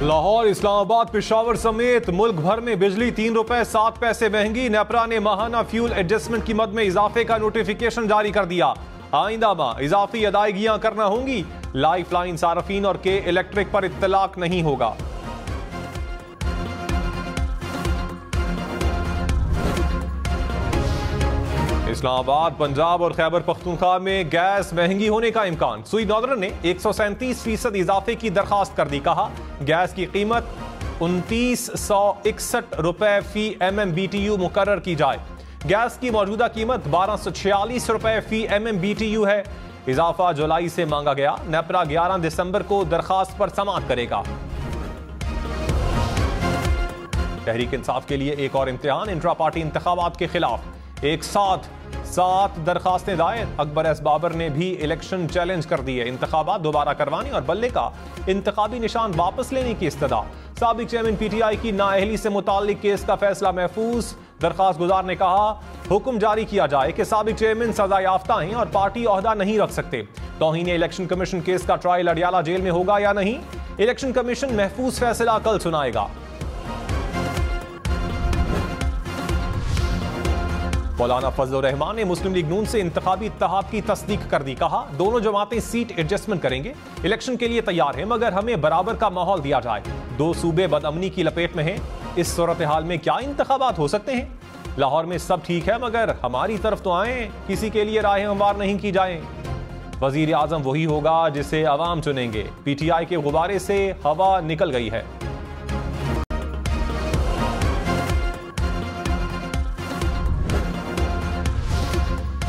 लाहौर, इस्लामाबाद, पेशावर समेत मुल्क भर में बिजली 3 रुपए 7 पैसे महंगी। नेपरा ने माहाना फ्यूल एडजस्टमेंट कीमत में इजाफे का नोटिफिकेशन जारी कर दिया। आइंदा माह इजाफी अदायगियां करना होंगी। लाइफ लाइन सारफीन और के इलेक्ट्रिक पर इत्तलाक नहीं होगा। इस्लामाबाद, पंजाब और खैबर पख्तूनख्वा में गैस महंगी होने का इम्कान। सुई नॉर्दर्न ने 137% इजाफे की दरखास्त कर दी। कहा गैस की कीमत 2961 रुपए फी MMBTU मुकर्रर की जाए। गैस की मौजूदा कीमत 1246 रुपए फी MMBTU है। इजाफा जुलाई से मांगा गया। नेपरा 11 दिसंबर को दरखास्त पर समाअत करेगा। तहरीक इंसाफ के लिए एक और इम्तिहान। इंट्रा पार्टी इंतखाबात के खिलाफ एक साथ 7 दरखास्तें दायर। अकबर एस बाबर ने भी इलेक्शन चैलेंज कर दिए। इंतखाबात दोबारा करवाने और बल्ले का इंतखाबी निशान वापस लेने की इस्तदा। साबिक चेयरमैन PTI की नाअहली से मुताल्लिक केस का फैसला महफूज। दरखास्त गुजार ने कहा हुक्म जारी किया जाए कि साबिक चेयरमैन सजा याफ्ता हैं और पार्टी ओहदा नहीं रख सकते। तौहीन इलेक्शन कमीशन केस का ट्रायल अडियाला जेल में होगा या नहीं, इलेक्शन कमीशन महफूज फैसला कल सुनाएगा। मौलाना फजलुर रहमान ने मुस्लिम लीग नून से इंतखाबी इत्तेहाद की तस्दीक कर दी। कहा दोनों जमातें सीट एडजस्टमेंट करेंगे, इलेक्शन के लिए तैयार हैं, मगर हमें बराबर का माहौल दिया जाए। 2 सूबे बदअमनी की लपेट में हैं। इस सूरत हाल में क्या इंतखाबात हो सकते हैं? लाहौर में सब ठीक है, मगर हमारी तरफ तो आए, किसी के लिए राहें हमवार नहीं की जाए। वजीर आजम वही होगा जिसे अवाम चुनेंगे। PTI के गुब्बारे से हवा निकल गई है।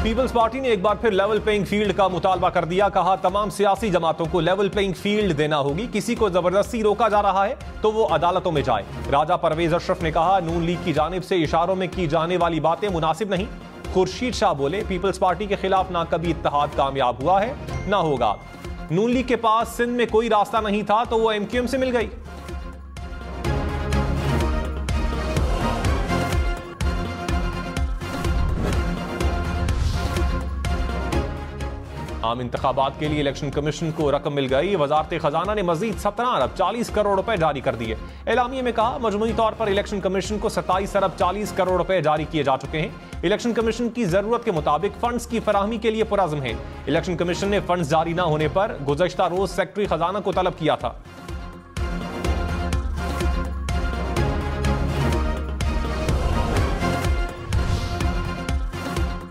पीपल्स पार्टी ने एक बार फिर लेवल प्लेइंग फील्ड का मुतालबा कर दिया। कहा तमाम सियासी जमातों को लेवल प्लेइंग फील्ड देना होगी। किसी को जबरदस्ती रोका जा रहा है तो वो अदालतों में जाए। राजा परवेज अशरफ ने कहा नून लीग की जानिब से इशारों में की जाने वाली बातें मुनासिब नहीं। खुर्शीद शाह बोले पीपल्स पार्टी के खिलाफ ना कभी इत्तेहाद कामयाब हुआ है ना होगा। नून लीग के पास सिंध में कोई रास्ता नहीं था तो वो MQM से मिल गई। आम इंतखाबात के लिए इलेक्शन कमीशन को रकम मिल गई। वजारत खजाना ने मजीद 17 अरब 40 करोड़ रुपए जारी कर दिए। एलामिये में कहा मजमूई तौर पर इलेक्शन कमीशन को 27 अरब 40 करोड़ रुपए जारी किए जा चुके हैं। इलेक्शन कमीशन की जरूरत के मुताबिक फंड्स की फराहमी के लिए पुरअज़्म है। इलेक्शन कमीशन ने फंड्स जारी न होने पर गुज़श्ता रोज सेक्रेटरी खजाना को तलब किया था।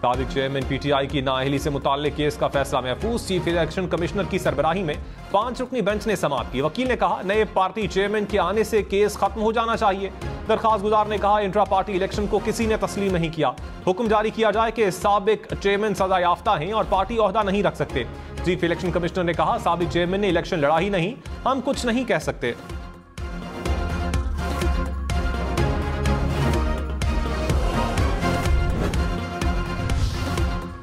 साबिक चेयरमैन PTI की नाअहली से मुताल्लिक केस का फैसला महफूज। चीफ इलेक्शन कमिश्नर की सरबराही में 5 रुकनी बेंच ने समाअत की। वकील ने कहा नए पार्टी चेयरमैन के आने से केस खत्म हो जाना चाहिए। दरखास्त गुजार ने कहा इंट्रा पार्टी इलेक्शन को किसी ने तस्लीम नहीं किया। हुक्म जारी किया जाए कि साबिक चेयरमैन सजा याफ्ता हैं और पार्टी ओहदा नहीं रख सकते। चीफ इलेक्शन कमिश्नर ने कहा साबिक चेयरमैन ने इलेक्शन लड़ा ही नहीं, हम कुछ नहीं कह सकते।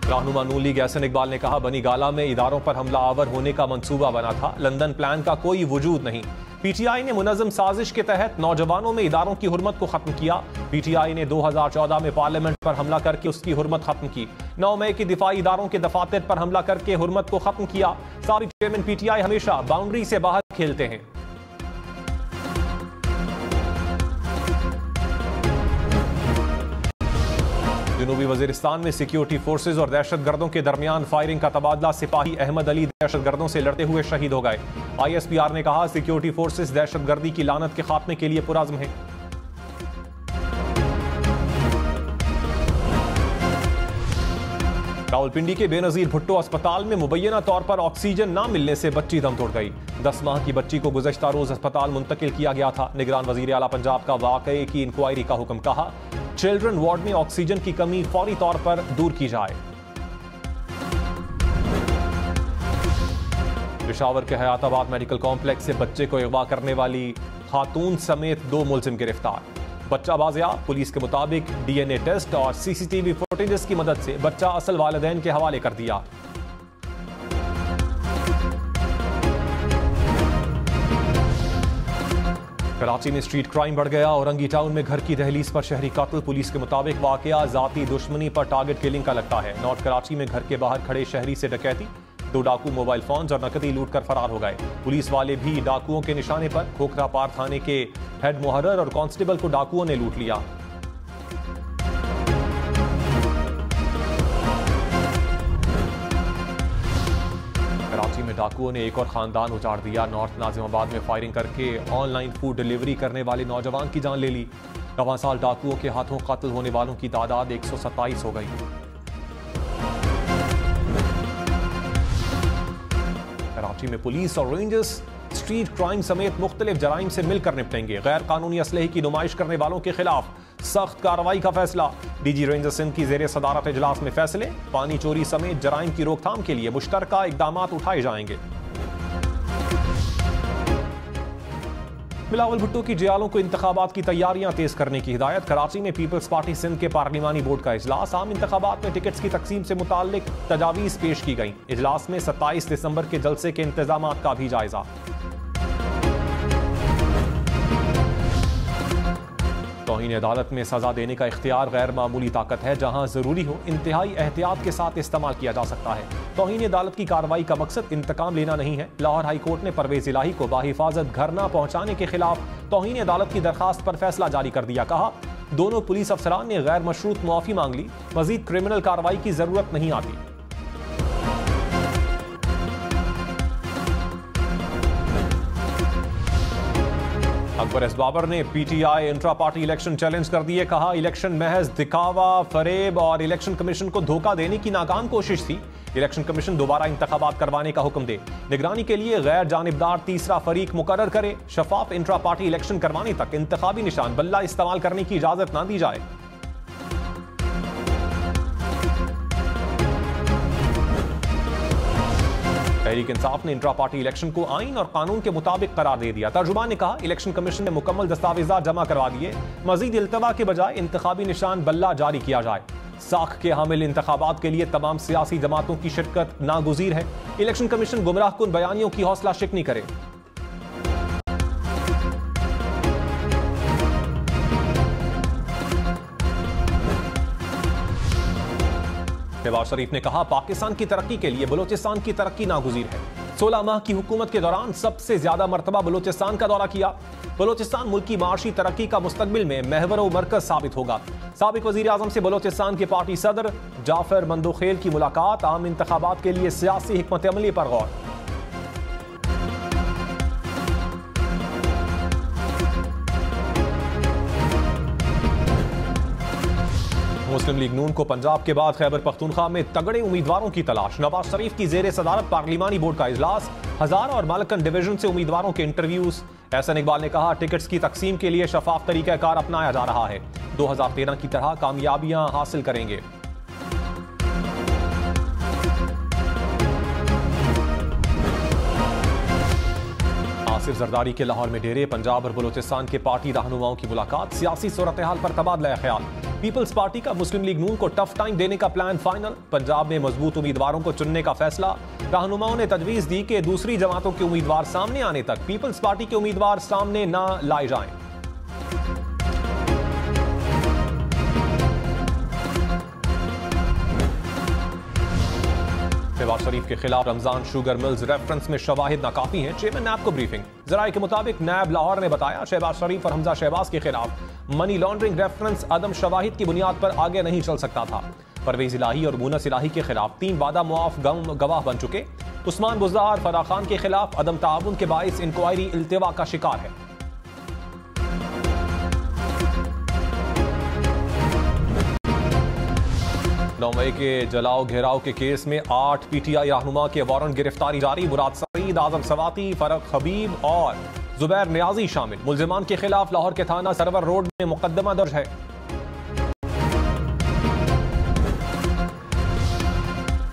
रहनुमा नून लीग एहसन इकबाल ने कहा बनी गाला में इदारों पर हमला आवर होने का मंसूबा बना था, लंदन प्लान का कोई वजूद नहीं। PTI ने मुनज़्ज़म साजिश के तहत नौजवानों में इदारों की हुर्मत को खत्म किया। PTI ने 2014 में पार्लियामेंट पर हमला करके उसकी हुर्मत खत्म की। 9 मई के दिफाई इदारों के दफातर पर हमला करके हुर्मत को खत्म किया। साबिक चेयरमैन PTI हमेशा बाउंड्री से बाहर खेलते हैं। जनूबी वजीरिस्तान में सिक्योरिटी फोर्सेज और दहशतगर्दों के दरमियान फायरिंग का तबादला। सिपाही अहमद अली दहशतगर्दों से लड़ते हुए शहीद हो गए। ISPR ने कहा सिक्योरिटी फोर्सेज दहशतगर्दी की लानत के खात्मे के लिए पुरअज़्म है। रावलपिंडी के बेनजीर भुट्टो अस्पताल में मुबैना तौर पर ऑक्सीजन न मिलने से बच्ची दम तोड़ गई। 10 माह की बच्ची को गुज़श्ता रोज अस्पताल मुंतकिल किया गया था। निगरान वजीर आला पंजाब का वाकये की इंक्वायरी का हुक्म। कहा चिल्ड्रन वार्ड में ऑक्सीजन की कमी फौरी तौर पर दूर की जाए। पेशावर के हयाताबाद मेडिकल कॉम्प्लेक्स से बच्चे को अगवा करने वाली खातून समेत 2 मुलजिम गिरफ्तार। बच्चा बाजियाब। पुलिस के मुताबिक DNA टेस्ट और CCTV फुटेजेस की मदद से बच्चा असल वालिदैन के हवाले कर दिया। कराची में स्ट्रीट क्राइम बढ़ गया। औरंगी टाउन में घर की दहलीज पर शहरी कातिल। पुलिस के मुताबिक वाकया जाती दुश्मनी पर टारगेट किलिंग का लगता है। नॉर्थ कराची में घर के बाहर खड़े शहरी से डकैती। 2 डाकू मोबाइल फोन और नकदी लूट कर फरार हो गए। पुलिस वाले भी डाकुओं के निशाने पर। खोखरा पार थाने के हेड मुहर्रर और कांस्टेबल को डाकुओं ने लूट लिया। कराची में डाकुओं ने एक और खानदान उजाड़ दिया। नॉर्थ नाजिमाबाद में फायरिंग करके ऑनलाइन फूड डिलीवरी करने वाले नौजवान की जान ले ली। 9 साल डाकुओं के हाथों कत्ल होने वालों की तादाद 127 हो गई। कराची में पुलिस और रेंजर्स स्ट्रीट क्राइम समेत मुख्तलिफ जराइम से मिलकर निपटेंगे। गैर कानूनी असलहे की नुमाइश करने वालों के खिलाफ सख्त कार्रवाई का फैसला। डीजी रेंजर सिंध की जेर सदारत इजलास में फैसले। पानी चोरी समेत जराइम की रोकथाम के लिए मुश्तरका इकदाम उठाए जाएंगे। बिलावल भुट्टो की जियालों को इंतखाबात की तैयारियां तेज करने की हिदायत। कराची में पीपल्स पार्टी सिंध के पार्लिमानी बोर्ड का इजलास। आम इंतखाबात में टिकट्स की तकसीम से मुताल्लिक तजावीज पेश की गई। इजलास में 27 दिसंबर के जलसे के इंतजाम का भी जायजा। तौहीन अदालत में सजा देने का इख्तियार गैर मामूली ताकत है। जहां जरूरी हो इंतहाई एहतियात के साथ इस्तेमाल किया जा सकता है। तौहीन अदालत की कार्रवाई का मकसद इंतकाम लेना नहीं है। लाहौर हाई कोर्ट ने परवेज इलाही को बाहिफाजत घर न पहुंचाने के खिलाफ तौहीन अदालत की दरखास्त पर फैसला जारी कर दिया। कहा, दोनों पुलिस अफसरान ने गैर मशरूत मुआफी मांग ली। मजीद क्रिमिनल कार्रवाई की जरूरत नहीं आती। अकबर एस बाबर ने PTI intra party election challenge कर दिए। कहा, इलेक्शन महज दिखावा, फरेब और इलेक्शन कमीशन को धोखा देने की नाकाम कोशिश थी। इलेक्शन कमीशन दोबारा इंतखाबात करवाने का हुक्म दे। निगरानी के लिए गैर जानिबदार तीसरा फरीक मुकर्रर करे। शफाफ इंट्रा पार्टी इलेक्शन करवाने तक इंतखाबी निशान बल्ला इस्तेमाल करने की इजाजत ना दी जाए। तहरीक इंसाफ ने इंट्रा पार्टी इलेक्शन को आइन और कानून के मुताबिक करार दे दिया। तर्जुमान ने कहा, इलेक्शन कमीशन ने मुकम्मल दस्तावेजात जमा करवा दिए। मजीद इल्तवा के बजाय इंतखाबी निशान बल्ला जारी किया जाए। साख के हामिल इंतखाबात के लिए तमाम सियासी जमातों की शिरकत नागुजीर है। इलेक्शन कमीशन गुमराहकुन बयानियों की हौसला शिकनी करे। शहबाज शरीफ ने कहा, पाकिस्तान की तरक्की के लिए बलूचिस्तान की तरक्की नागुजीर है। 16 माह की हुकूमत के दौरान सबसे ज्यादा मरतबा बलूचिस्तान का दौरा किया। बलूचिस्तान मुल्क की माशी तरक्की का मुस्तकबिल में महवर व मरकज साबित होगा। साबिक वजीर आजम से बलूचिस्तान के पार्टी सदर जाफर मंदोखेल की मुलाकात। आम इंतखाबात के लिए सियासी हिकमत अमली पर गौर। मुस्लिम लीग नून को पंजाब के बाद खैबर पख्तूनख्वा में तगड़े उम्मीदवारों की तलाश। नवाज शरीफ की जेर सदारत पार्लिमानी बोर्ड का इजलास। हज़ारा और मालकन डिवीजन से उम्मीदवारों के इंटरव्यूज। एहसन इकबाल ने कहा, टिकट्स की तकसीम के लिए शफाफ तरीकाकार अपनाया जा रहा है। 2013 की तरह कामयाबियां हासिल करेंगे। आसिफ जरदारी के लाहौर में डेरे। पंजाब और बलूचिस्तान के पार्टी रहनुमाओं की मुलाकात। सियासी सूरत हाल पर तबादला ख्याल। पीपल्स पार्टी का मुस्लिम लीग नून को टफ टाइम देने का प्लान फाइनल। पंजाब में मजबूत उम्मीदवारों को चुनने का फैसला। रहनुमाओं ने तजवीज दी कि दूसरी जमातों के उम्मीदवार सामने आने तक पीपल्स पार्टी के उम्मीदवार सामने न लाए जाएं। शहबाज शरीफ के खिलाफ रमजान शुगर मिल्स रेफरेंस में शवाहिद नाकाफी हैं। चेयरमैन नैब को ब्रीफिंग। जराये के मुताबिक नैब लाहौर ने बताया, शहबाज शरीफ और हमजा शहबाज के खिलाफ मनी लॉन्ड्रिंग रेफरेंस अदम शवाहिद की बुनियाद पर आगे नहीं चल सकता था। परवेज इलाही और मुनस इलाही के खिलाफ 3 वादा मुआफ गवाह बन चुके। उस्मान बुज़दार फराह खान के खिलाफ अदम ताउन के बाइस इंक्वायरी इल्तिवा का शिकार है। नौवे के जलाओ घेराव के केस में 8 पीटीआई रहनुमा के वारंट गिरफ्तारी जारी। मुराद सईद, आजम सवाती, फरक हबीब और जुबैर नियाजी शामिल। मुल्जिमान के खिलाफ लाहौर के थाना सरवर रोड में मुकदमा दर्ज है।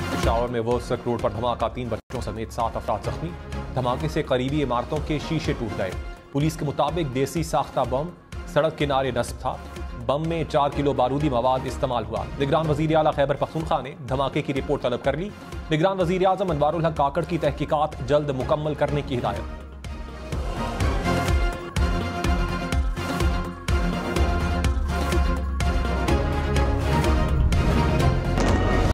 पेशावर में वर्सक रोड पर धमाका, 3 बच्चों समेत 7 अफराद जख्मी। धमाके से करीबी इमारतों के शीशे टूट गए। पुलिस के मुताबिक देसी साख्ता बम सड़क किनारे नस्ब था। बम में 4 किलो बारूदी मवाद इस्तेमाल हुआ। निगरान वजीर आला खैबर पख्तूनख्वा ने धमाके की रिपोर्ट तलब कर ली। निगरान वजीर आजम अनवारुल हक काकड़ की तहकीकात जल्द मुकम्मल करने की हिदायत।